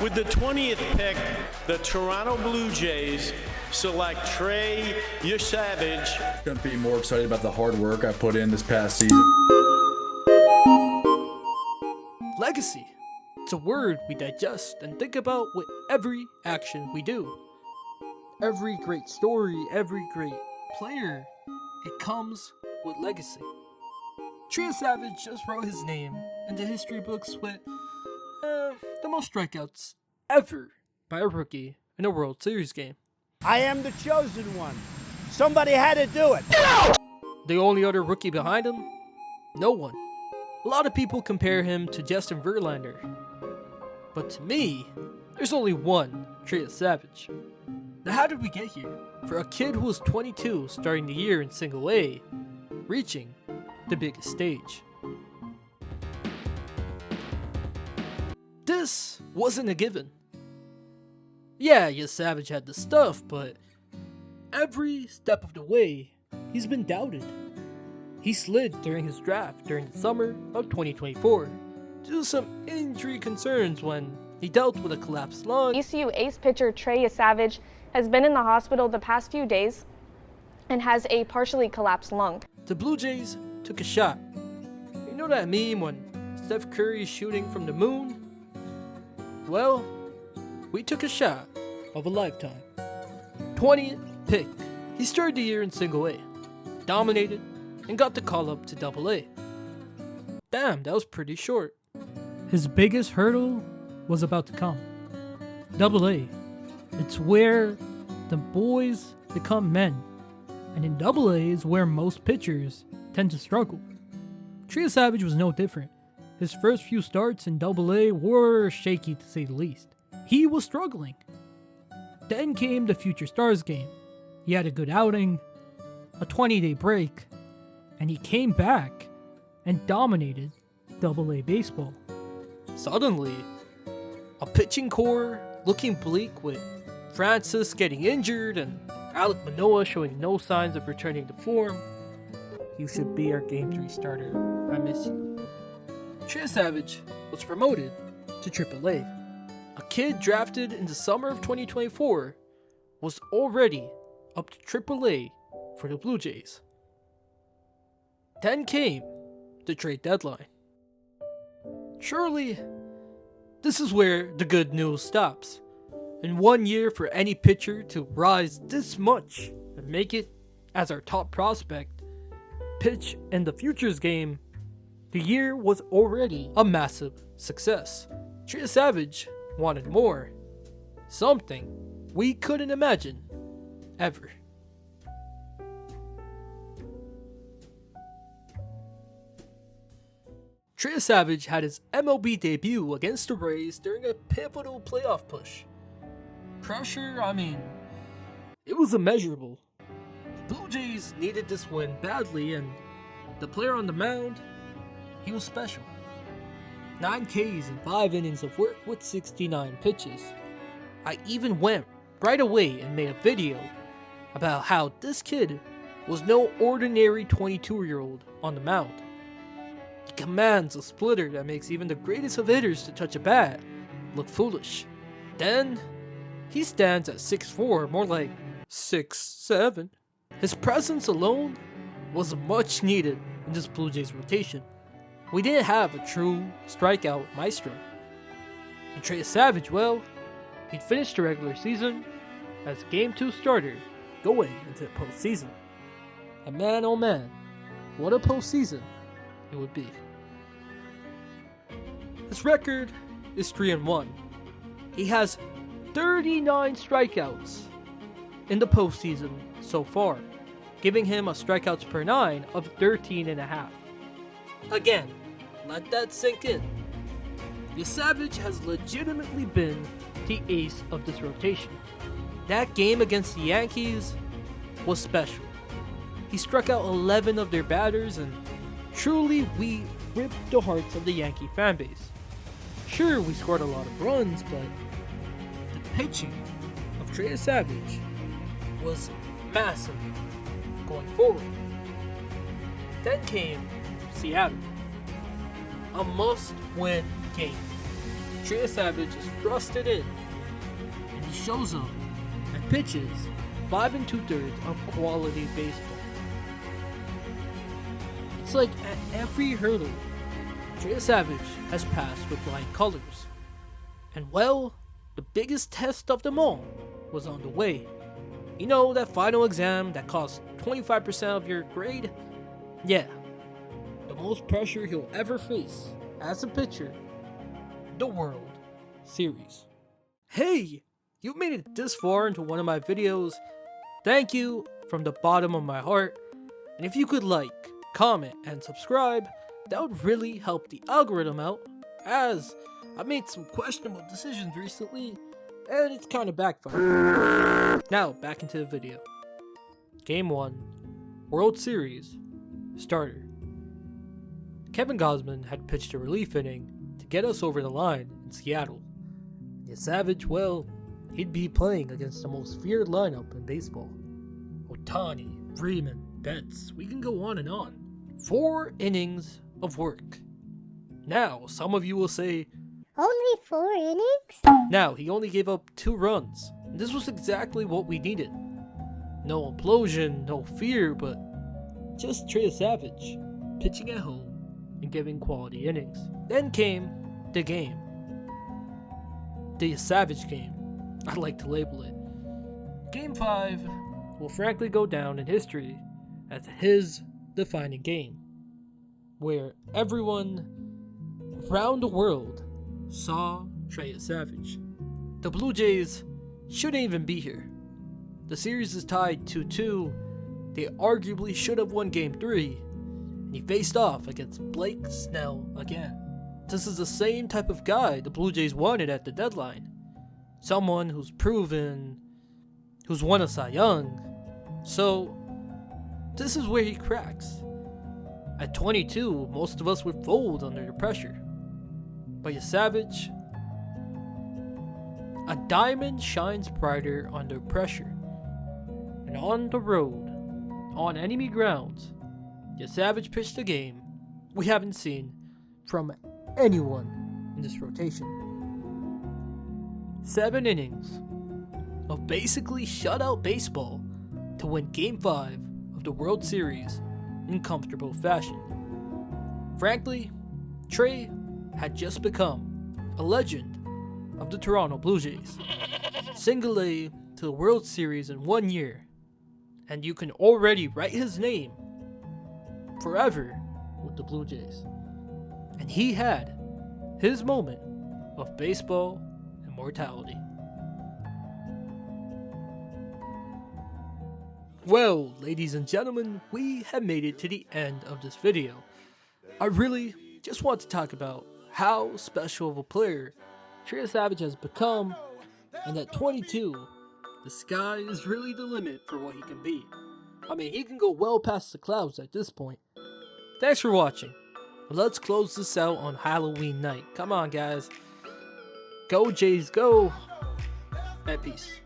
With the 20th pick, the Toronto Blue Jays select Trey Yesavage. Couldn't be more excited about the hard work I put in this past season. Legacy. It's a word we digest and think about with every action we do. Every great story, every great player, it comes with legacy. Trey Yesavage just wrote his name in the history books with the most strikeouts ever by a rookie in a World Series game. I am the chosen one. Somebody had to do it. The only other rookie behind him? No one. A lot of people compare him to Justin Verlander. But to me, there's only one Trey Yesavage. Now how did we get here? For a kid who was 22 starting the year in Single A, reaching the biggest stage. This wasn't a given. Yeah, Yesavage had the stuff, but every step of the way, he's been doubted. He slid during his draft during the summer of 2024 due to some injury concerns when he dealt with a collapsed lung. ECU ace pitcher Trey Yesavage has been in the hospital the past few days and has a partially collapsed lung. The Blue Jays took a shot. You know that meme when Steph Curry is shooting from the moon? Well, we took a shot of a lifetime. 20th pick. He started the year in Single A, dominated, and got the call up to Double A. Damn, that was pretty short. His biggest hurdle was about to come. Double A. It's where the boys become men. And in Double A is where most pitchers tend to struggle. Trey Yesavage was no different. His first few starts in Double A were shaky to say the least. He was struggling. Then came the Future Stars game. He had a good outing, a 20-day break, and he came back and dominated Double A baseball. Suddenly, a pitching core looking bleak with Francis getting injured and Alek Manoah showing no signs of returning to form. You should be our Game 3 starter. I miss you. Trey Yesavage was promoted to AAA. A kid drafted in the summer of 2024 was already up to AAA for the Blue Jays. Then came the trade deadline. Surely, this is where the good news stops. In 1 year for any pitcher to rise this much and make it as our top prospect, pitch in the Futures game, the year was already a massive success. Trey Yesavage wanted more. Something we couldn't imagine ever. Trey Yesavage had his MLB debut against the Rays during a pivotal playoff push. Pressure, it was immeasurable. The Blue Jays needed this win badly, and the player on the mound, he was special. 9 Ks in 5 innings of work with 69 pitches. I even went right away and made a video about how this kid was no ordinary 22-year-old on the mound. He commands a splitter that makes even the greatest of hitters to touch a bat look foolish. Then, he stands at 6'4", more like 6'7". His presence alone was much needed in this Blue Jays rotation. We didn't have a true strikeout maestro. And Trey Yesavage, well, he'd finished the regular season as Game 2 starter going into the postseason. And man, oh man, what a postseason it would be. His record is 3-1. He has 39 strikeouts in the postseason so far, giving him a strikeouts per 9 of 13.5. Again, let that sink in. Yesavage has legitimately been the ace of this rotation. That game against the Yankees was special. He struck out 11 of their batters, and truly we ripped the hearts of the Yankee fanbase. Sure, we scored a lot of runs, but the pitching of Trey Yesavage was massive going forward. Then came Seattle. A must-win game. Trey Yesavage is thrusted in, and he shows up and pitches 5 2/3 of quality baseball. It's like at every hurdle, Trey Yesavage has passed with flying colors. And well, the biggest test of them all was on the way. You know, that final exam that costs 25% of your grade? Yeah, the most pressure he'll ever face as a pitcher, the World Series. Hey, you made it this far into one of my videos. Thank you from the bottom of my heart. And if you could like, comment, and subscribe, that would really help the algorithm out, as I made some questionable decisions recently, and it's kind of backfired. Now, back into the video. Game 1, World Series, starter. Kevin Gausman had pitched a relief inning to get us over the line in Seattle. Yesavage, well, he'd be playing against the most feared lineup in baseball. Ohtani, Freeman, Betts, we can go on and on. 4 innings of work. Now, some of you will say, only 4 innings? now, he only gave up 2 runs. This was exactly what we needed. No implosion, no fear, but just Trey Yesavage pitching at home and giving quality innings. Then came the game. The Yesavage game, I like to label it. Game 5 will frankly go down in history as his defining game, where everyone around the world saw Trey Yesavage. The Blue Jays shouldn't even be here. The series is tied 2-2. They arguably should have won Game 3, and he faced off against Blake Snell again. This is the same type of guy the Blue Jays wanted at the deadline. Someone who's proven, who's won a Cy Young. So, this is where he cracks. At 22, most of us would fold under the pressure. But Yesavage, a diamond shines brighter under pressure. And on the road, on enemy grounds, Yesavage pitched a game we haven't seen from anyone in this rotation. 7 innings of basically shutout baseball to win Game 5 of the World Series in comfortable fashion. Frankly, Trey had just become a legend of the Toronto Blue Jays. Single A to the World Series in 1 year, and you can already write his name forever with the Blue Jays. And he had his moment of baseball immortality. Well, ladies and gentlemen, we have made it to the end of this video. I really just want to talk about how special of a player Trey Yesavage has become, and at 22, the sky is really the limit for what he can be. I mean, he can go well past the clouds at this point. Thanks for watching. Let's close this out on Halloween night. Come on, guys. Go Jays, go. And peace.